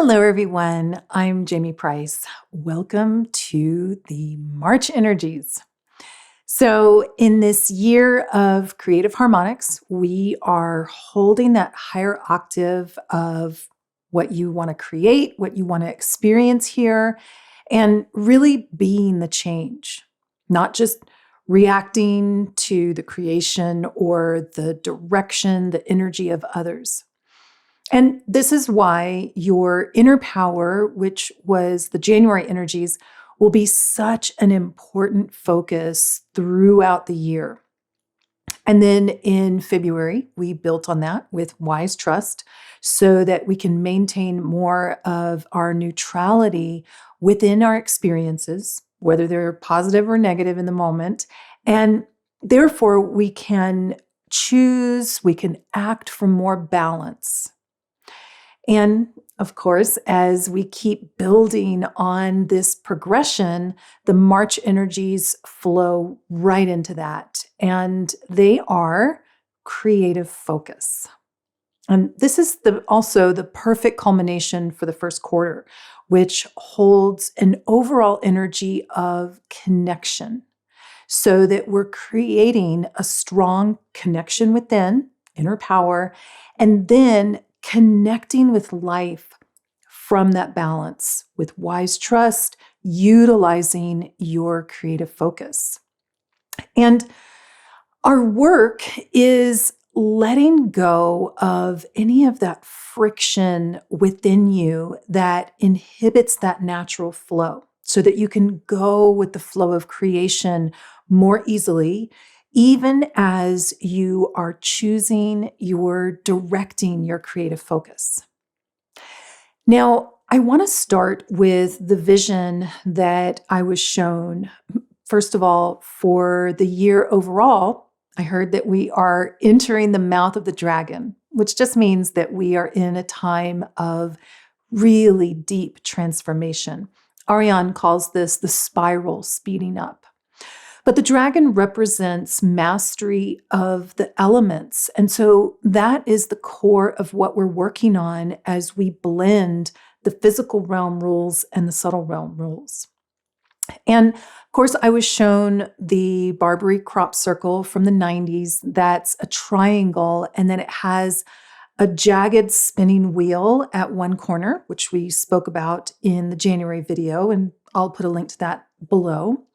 Hello, everyone. I'm Jamie Price. Welcome to the March Energies. So, in this year of creative harmonics, we are holding that higher octave of what you want to create, what you want to experience here, and really being the change, not just reacting to the creation or the direction, the energy of others. And this is why your inner power, which was the January energies, will be such an important focus throughout the year. And then in February, we built on that with Wise Trust so that we can maintain more of our neutrality within our experiences, whether they're positive or negative in the moment. And therefore, we can choose, we can act for more balance. And of course, as we keep building on this progression, the March energies flow right into that. And they are creative focus. And this is also the perfect culmination for the first quarter, which holds an overall energy of connection so that we're creating a strong connection within, inner power, and then connecting with life from that balance with wise trust, utilizing your creative focus. And our work is letting go of any of that friction within you that inhibits that natural flow so that you can go with the flow of creation more easily, even as you are choosing, you're directing your creative focus. Now, I want to start with the vision that I was shown. First of all, for the year overall, I heard that we are entering the mouth of the dragon, which just means that we are in a time of really deep transformation. Ariane calls this the spiral speeding up. But the dragon represents mastery of the elements. And so that is the core of what we're working on as we blend the physical realm rules and the subtle realm rules. And of course, I was shown the Barbary crop circle from the 90s. That's a triangle, and then it has a jagged spinning wheel at one corner, which we spoke about in the January video, and I'll put a link to that below.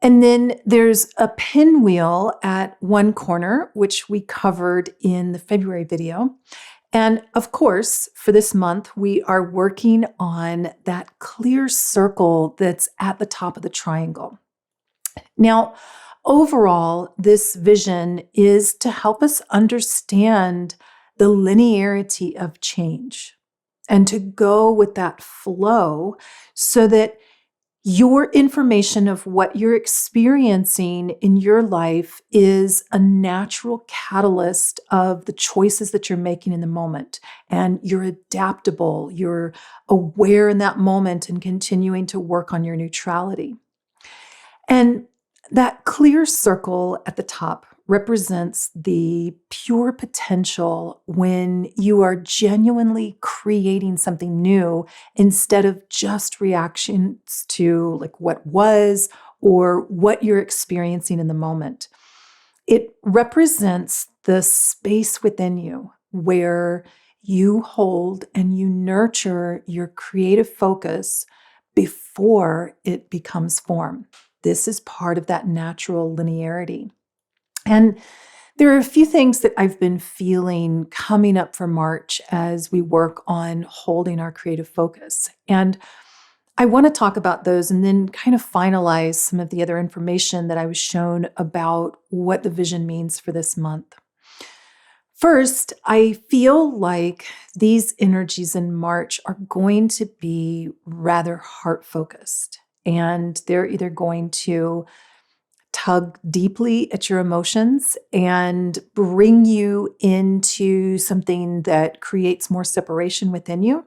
And then there's a pinwheel at one corner, which we covered in the February video. And of course, for this month, we are working on that clear circle that's at the top of the triangle. Now, overall, this vision is to help us understand the linearity of change and to go with that flow so that your information of what you're experiencing in your life is a natural catalyst of the choices that you're making in the moment. And you're adaptable, you're aware in that moment and continuing to work on your neutrality. And that clear circle at the top represents the pure potential when you are genuinely creating something new instead of just reactions to like what was or what you're experiencing in the moment. It represents the space within you where you hold and you nurture your creative focus before it becomes form. This is part of that natural linearity. And there are a few things that I've been feeling coming up for March as we work on holding our creative focus. And I want to talk about those and then kind of finalize some of the other information that I was shown about what the vision means for this month. First, I feel like these energies in March are going to be rather heart-focused, and they're either going to tug deeply at your emotions and bring you into something that creates more separation within you,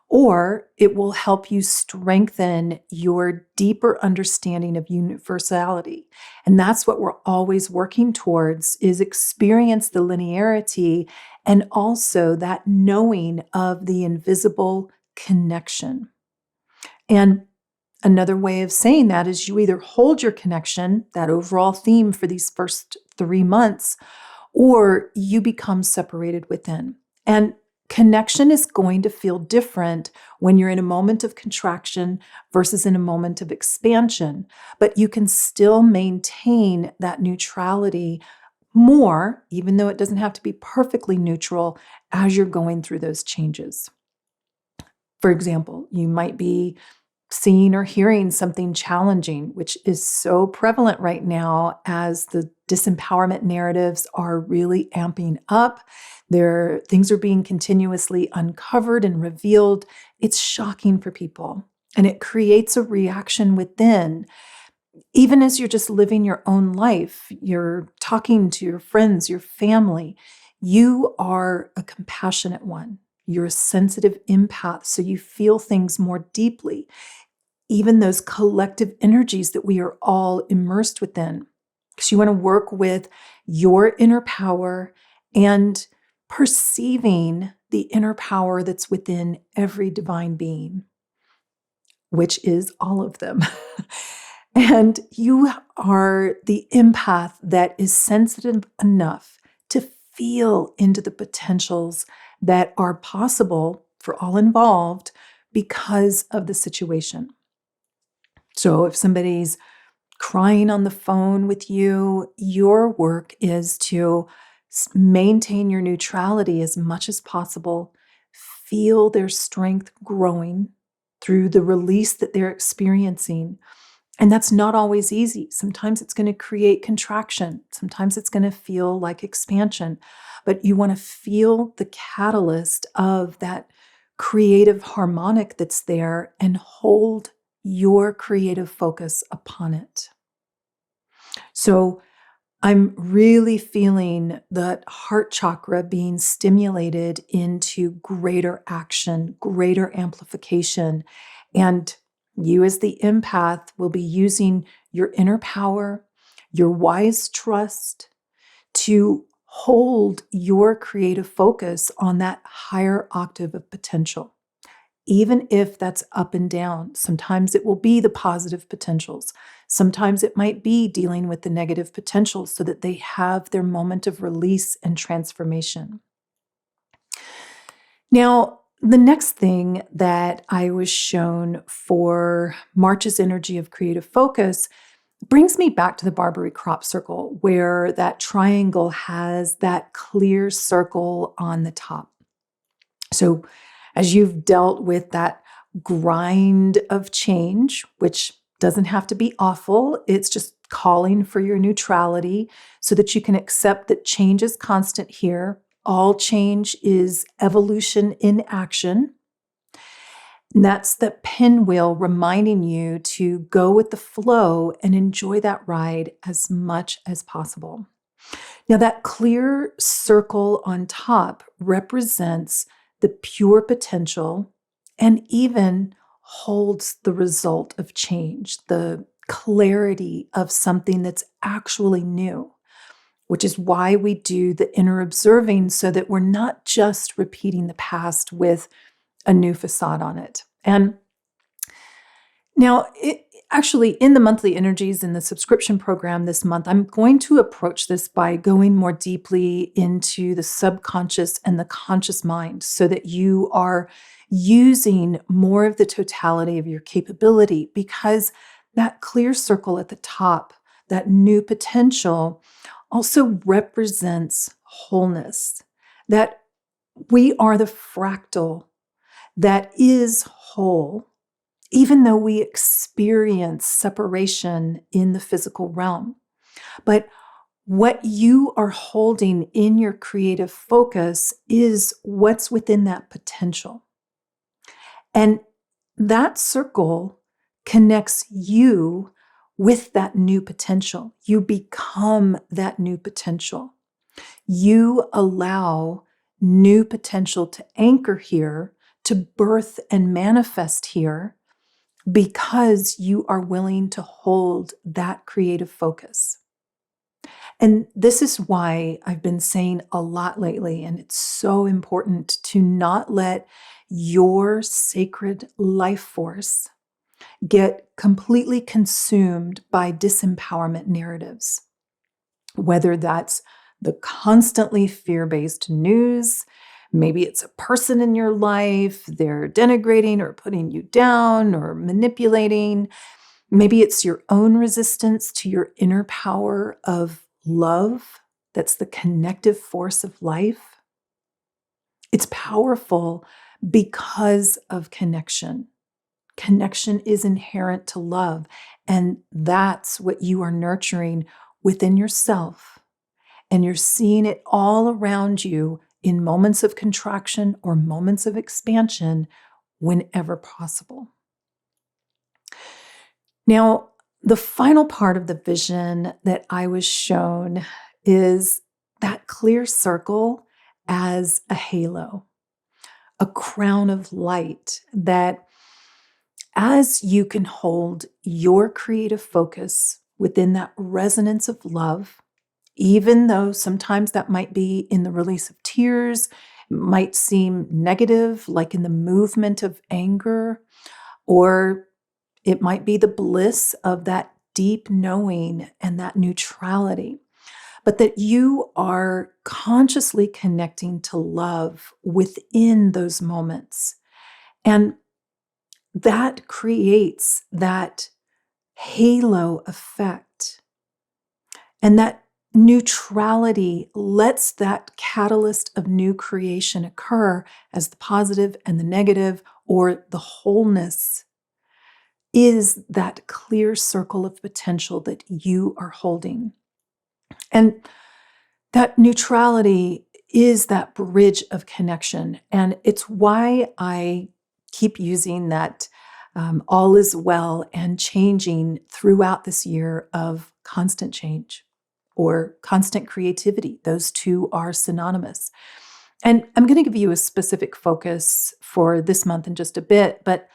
or it will help you strengthen your deeper understanding of universality. And that's what we're always working towards, is experience the linearity and also that knowing of the invisible connection. And another way of saying that is you either hold your connection, that overall theme for these first 3 months, or you become separated within. And connection is going to feel different when you're in a moment of contraction versus in a moment of expansion, but you can still maintain that neutrality more, even though it doesn't have to be perfectly neutral as you're going through those changes. For example, you might be seeing or hearing something challenging, which is so prevalent right now as the disempowerment narratives are really amping up. Things are being continuously uncovered and revealed. It's shocking for people, and it creates a reaction within. Even as you're just living your own life, you're talking to your friends, your family, you are a compassionate one. You're a sensitive empath, so you feel things more deeply. Even those collective energies that we are all immersed within. Because you want to work with your inner power and perceiving the inner power that's within every divine being, which is all of them. And you are the empath that is sensitive enough to feel into the potentials that are possible for all involved because of the situation. So if somebody's crying on the phone with you, your work is to maintain your neutrality as much as possible, feel their strength growing through the release that they're experiencing. And that's not always easy. Sometimes it's going to create contraction. Sometimes it's going to feel like expansion. But you want to feel the catalyst of that creative harmonic that's there and hold your creative focus upon it. So I'm really feeling that heart chakra being stimulated into greater action, greater amplification. And you, as the empath, will be using your inner power, your wise trust to hold your creative focus on that higher octave of potential. Even if that's up and down, sometimes it will be the positive potentials. Sometimes it might be dealing with the negative potentials so that they have their moment of release and transformation. Now, the next thing that I was shown for March's energy of creative focus brings me back to the Barbary crop circle, where that triangle has that clear circle on the top. So as you've dealt with that grind of change, which doesn't have to be awful, it's just calling for your neutrality so that you can accept that change is constant here. All change is evolution in action. And that's the pinwheel reminding you to go with the flow and enjoy that ride as much as possible. Now, that clear circle on top represents the pure potential and even holds the result of change, the clarity of something that's actually new, which is why we do the inner observing so that we're not just repeating the past with a new facade on it. And now, actually, in the monthly energies in the subscription program this month, I'm going to approach this by going more deeply into the subconscious and the conscious mind so that you are using more of the totality of your capability, because that clear circle at the top, that new potential, also represents wholeness, that we are the fractal that is whole, even though we experience separation in the physical realm. But what you are holding in your creative focus is what's within that potential. And that circle connects you with that new potential. You become that new potential. You allow new potential to anchor here, to birth and manifest here, because you are willing to hold that creative focus. And this is why I've been saying a lot lately, and it's so important to not let your sacred life force get completely consumed by disempowerment narratives, whether that's the constantly fear-based news, maybe it's a person in your life, they're denigrating or putting you down or manipulating. Maybe it's your own resistance to your inner power of love that's the connective force of life. It's powerful because of connection. Connection is inherent to love, and that's what you are nurturing within yourself. And you're seeing it all around you in moments of contraction or moments of expansion whenever possible. Now, the final part of the vision that I was shown is that clear circle as a halo, a crown of light that as you can hold your creative focus within that resonance of love, even though sometimes that might be in the release of tears, might seem negative, like in the movement of anger, or it might be the bliss of that deep knowing and that neutrality, but that you are consciously connecting to love within those moments. And that creates that halo effect. And that neutrality lets that catalyst of new creation occur as the positive and the negative, or the wholeness, is that clear circle of potential that you are holding. And that neutrality is that bridge of connection. And it's why I keep using that all is well and changing throughout this year of constant change or constant creativity. Those two are synonymous. And I'm going to give you a specific focus for this month in just a bit, but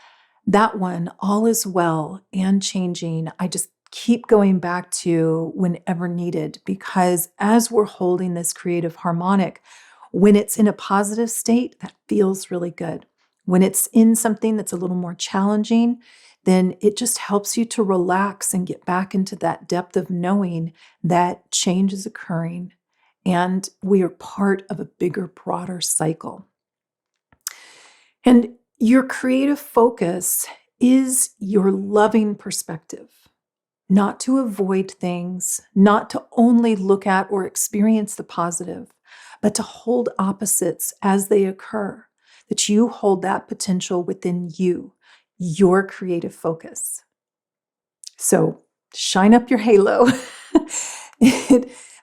that one, all is well and changing, I just keep going back to whenever needed, because as we're holding this creative harmonic, when it's in a positive state, that feels really good. When it's in something that's a little more challenging, then it just helps you to relax and get back into that depth of knowing that change is occurring and we are part of a bigger, broader cycle. And your creative focus is your loving perspective, not to avoid things, not to only look at or experience the positive, but to hold opposites as they occur, that you hold that potential within you, your creative focus. So shine up your halo.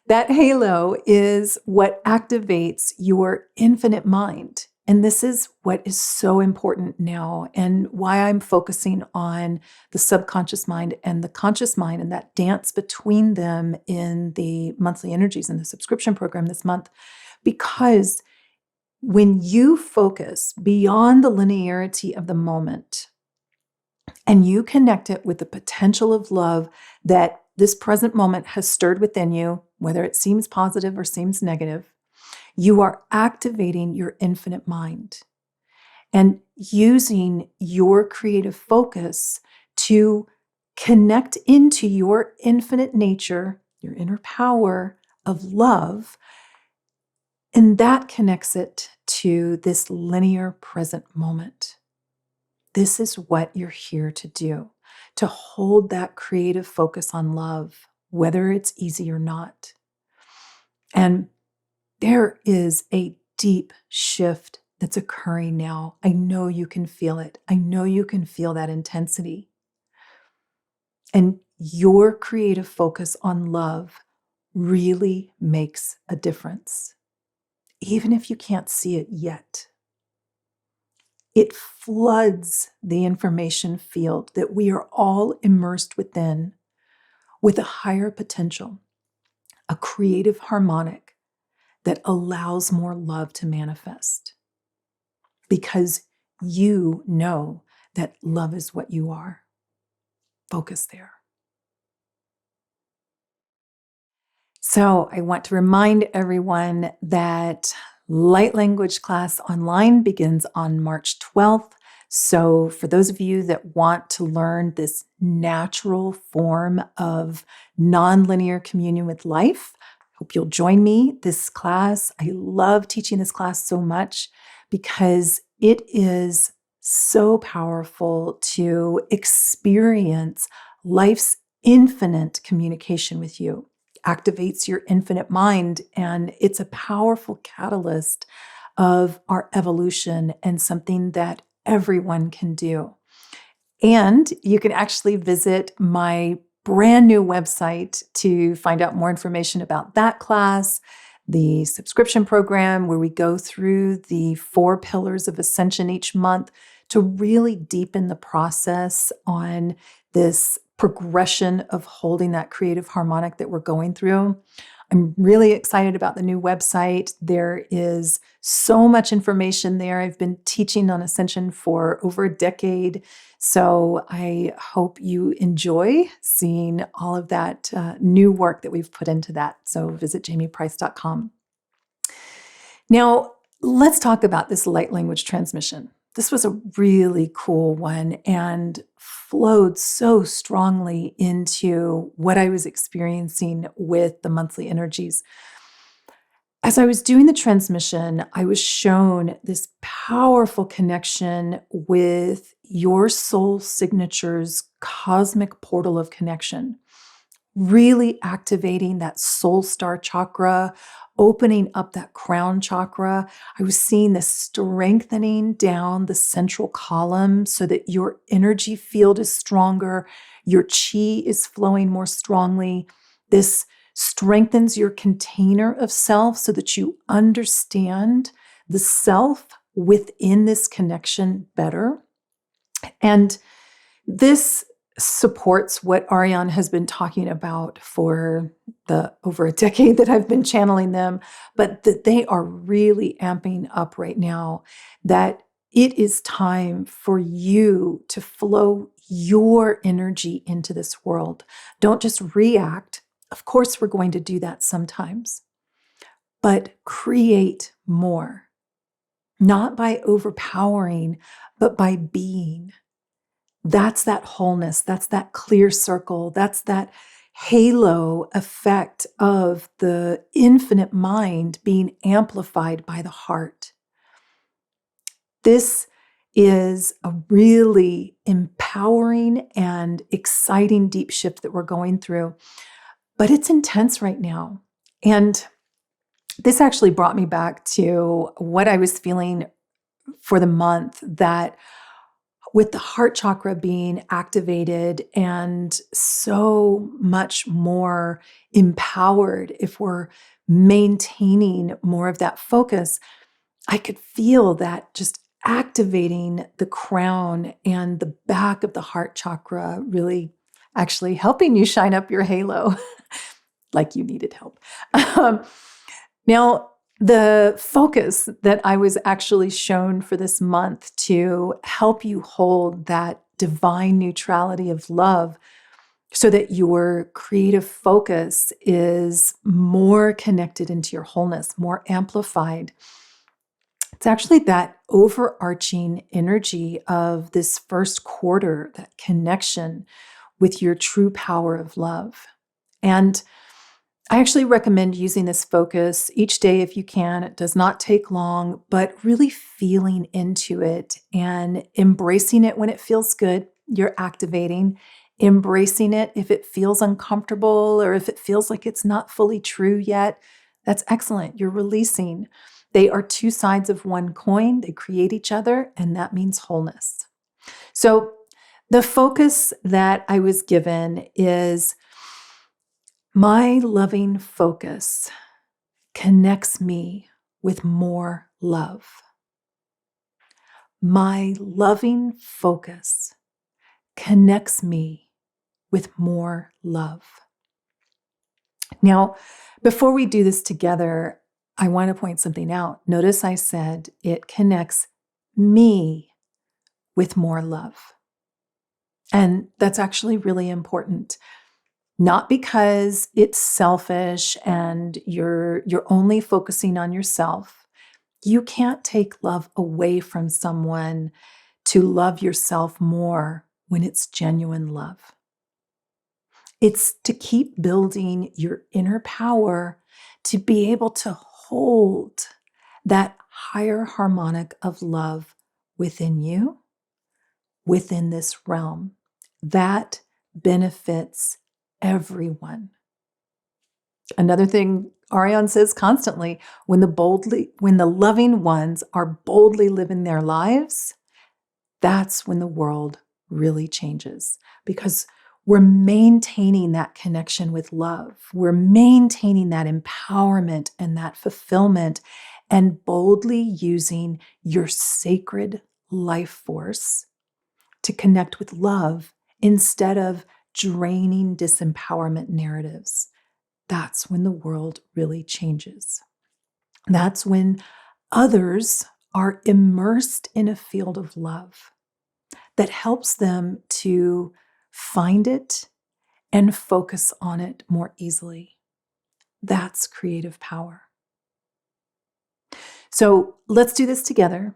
That halo is what activates your infinite mind. And this is what is so important now, and why I'm focusing on the subconscious mind and the conscious mind and that dance between them in the monthly energies in the subscription program this month. Because when you focus beyond the linearity of the moment and you connect it with the potential of love that this present moment has stirred within you, whether it seems positive or seems negative, you are activating your infinite mind and using your creative focus to connect into your infinite nature, your inner power of love. And that connects it to this linear present moment. This is what you're here to do, to hold that creative focus on love, whether it's easy or not. And there is a deep shift that's occurring now. I know you can feel it. I know you can feel that intensity. And your creative focus on love really makes a difference, even if you can't see it yet. It floods the information field that we are all immersed within with a higher potential, a creative harmonic that allows more love to manifest. Because you know that love is what you are. Focus there. So I want to remind everyone that light language class online begins on March 12th. So, for those of you that want to learn this natural form of nonlinear communion with life, hope you'll join me this class. I love teaching this class so much because it is so powerful to experience life's infinite communication with you. Activates your infinite mind, and it's a powerful catalyst of our evolution and something that everyone can do. And you can actually visit my brand new website to find out more information about that class, the subscription program where we go through the 4 pillars of ascension each month to really deepen the process on this progression of holding that creative harmonic that we're going through. I'm really excited about the new website. There is so much information there. I've been teaching on Ascension for over a decade, so I hope you enjoy seeing all of that new work that we've put into that. So visit jamieprice.com. Now, let's talk about this light language transmission. This was a really cool one and flowed so strongly into what I was experiencing with the monthly energies. As I was doing the transmission, I was shown this powerful connection with your soul signature's cosmic portal of connection, really activating that soul star chakra, opening up that crown chakra. I was seeing this strengthening down the central column so that your energy field is stronger, your chi is flowing more strongly. This strengthens your container of self so that you understand the self within this connection better. And this supports what Ariane has been talking about for the over a decade that I've been channeling them, but that they are really amping up right now, that it is time for you to flow your energy into this world. Don't just react. Of course, we're going to do that sometimes, but create more, not by overpowering, but by being. That's that wholeness. That's that clear circle. That's that halo effect of the infinite mind being amplified by the heart. This is a really empowering and exciting deep shift that we're going through, but it's intense right now. And this actually brought me back to what I was feeling for the month, that with the heart chakra being activated and so much more empowered, if we're maintaining more of that focus, I could feel that just activating the crown and the back of the heart chakra, really actually helping you shine up your halo like you needed help. Now, the focus that I was actually shown for this month to help you hold that divine neutrality of love so that your creative focus is more connected into your wholeness, more amplified. It's actually that overarching energy of this first quarter, that connection with your true power of love. And I actually recommend using this focus each day if you can. It does not take long, but really feeling into it and embracing it when it feels good. You're activating, embracing it if it feels uncomfortable or if it feels like it's not fully true yet. That's excellent. You're releasing. They are 2 sides of one coin. They create each other, and that means wholeness. So the focus that I was given is, my loving focus connects me with more love. My loving focus connects me with more love. Now, before we do this together, I want to point something out. Notice I said it connects me with more love. And that's actually really important. Not because it's selfish and you're only focusing on yourself, You can't take love away from someone to love yourself more when it's genuine love. It's to keep building your inner power to be able to hold that higher harmonic of love within you, within this realm. That benefits everyone. Another thing Ariane says constantly, when the loving ones are boldly living their lives, that's when the world really changes, because we're maintaining that connection with love. We're maintaining that empowerment and that fulfillment, and boldly using your sacred life force to connect with love instead of draining disempowerment narratives. That's when the world really changes. That's when others are immersed in a field of love that helps them to find it and focus on it more easily. That's creative power. So let's do this together.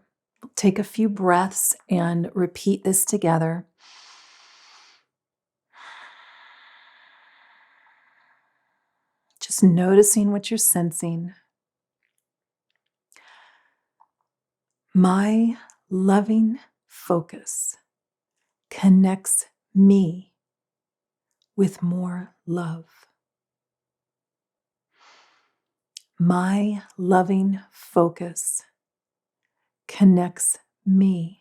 Take a few breaths and repeat this together. Just noticing what you're sensing. My loving focus connects me with more love. My loving focus connects me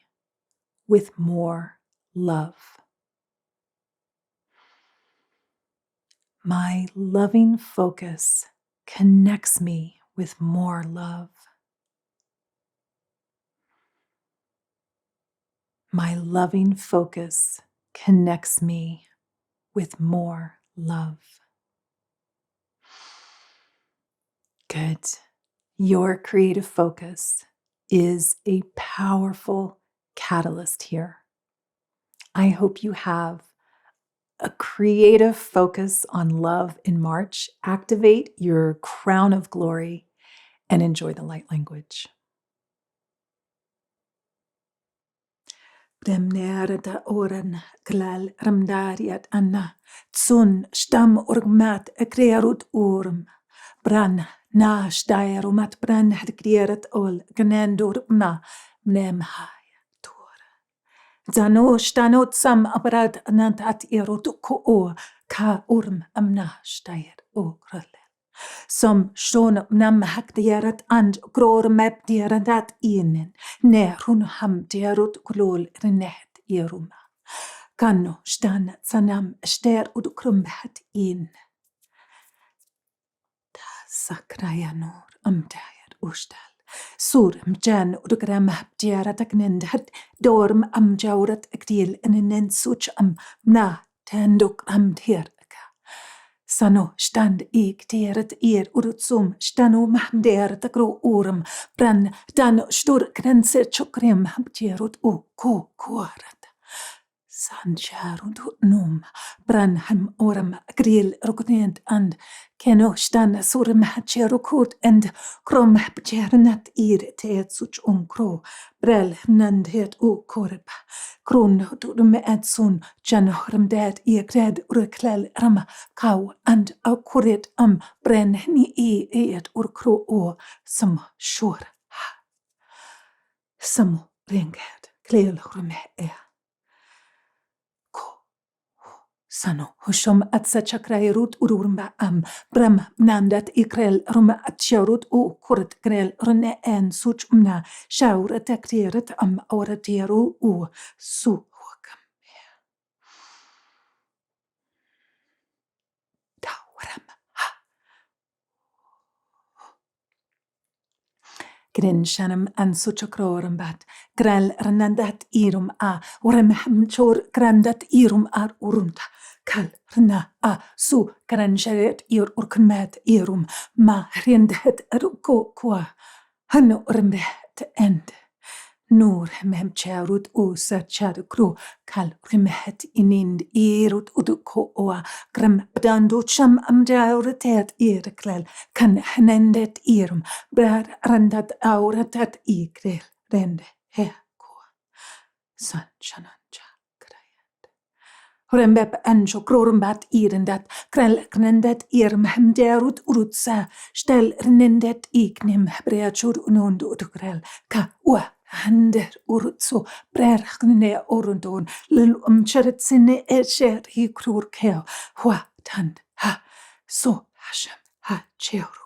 with more love. My loving focus connects me with more love. My loving focus connects me with more love. Good. Your creative focus is a powerful catalyst here. I hope you have a creative focus on love in March. Activate your crown of glory and enjoy the light language. Demnerda oren klal ramdariat anna tsun stam urgmat ekrearut urm bran na stairumat bran had krearat ol gnendur na mnem haya tor zano stanot sam aparat anantat erot ko ka urm amna stair o krale som schon nam hak derat and gror map derat inen ne run ham derut klol renet iruma kanno stan sanam ster udukrum hat in sakraya nor amdayar ustal sur mjan udugram hab derat aknendat dorm am jawrat akdil inen such am na tenduk am der Sano stand ik deret urutsum stano mahmderet akro urm bran dan stur grense chokrim habjerut ko korat. Sanjarut num bran ham orm grill ruknent and keno stan surm hacherukut and krom habjernat teet such kro brel nandet korb. Kron me edson jan hramdet kred urklel ram kau and akurit bren ni eet kro sam shur sam ringet klel hrume Sano hushom atsa chakrairut urumba bram nandat ikrel ruma atjarut kurat krel rune en such shaurat akrieret oratiru su wakam tawaram Grin shanam an suchakrorum bat grel renandat irum orem hamchor grandat irum urunta kal rna su granjaret urkunmet irum ma rindet ruko kwa hanu orembe to end Nur mem cherut usa chadukru kal rimet inind irut uduko oa gram bdandu cham amjauratet irklel kan henendet irum brad randat auratat ikrel rende he ko san chananja krayat Rembeb anjo krorumbat irendat krel knendet irm hemderut urutsa stel renendet iknim breachur unund udukrel ka ua hander urutso brerchne orundon lil umcheretsine esher hi krur keo hua tand ha so hashem ha cheur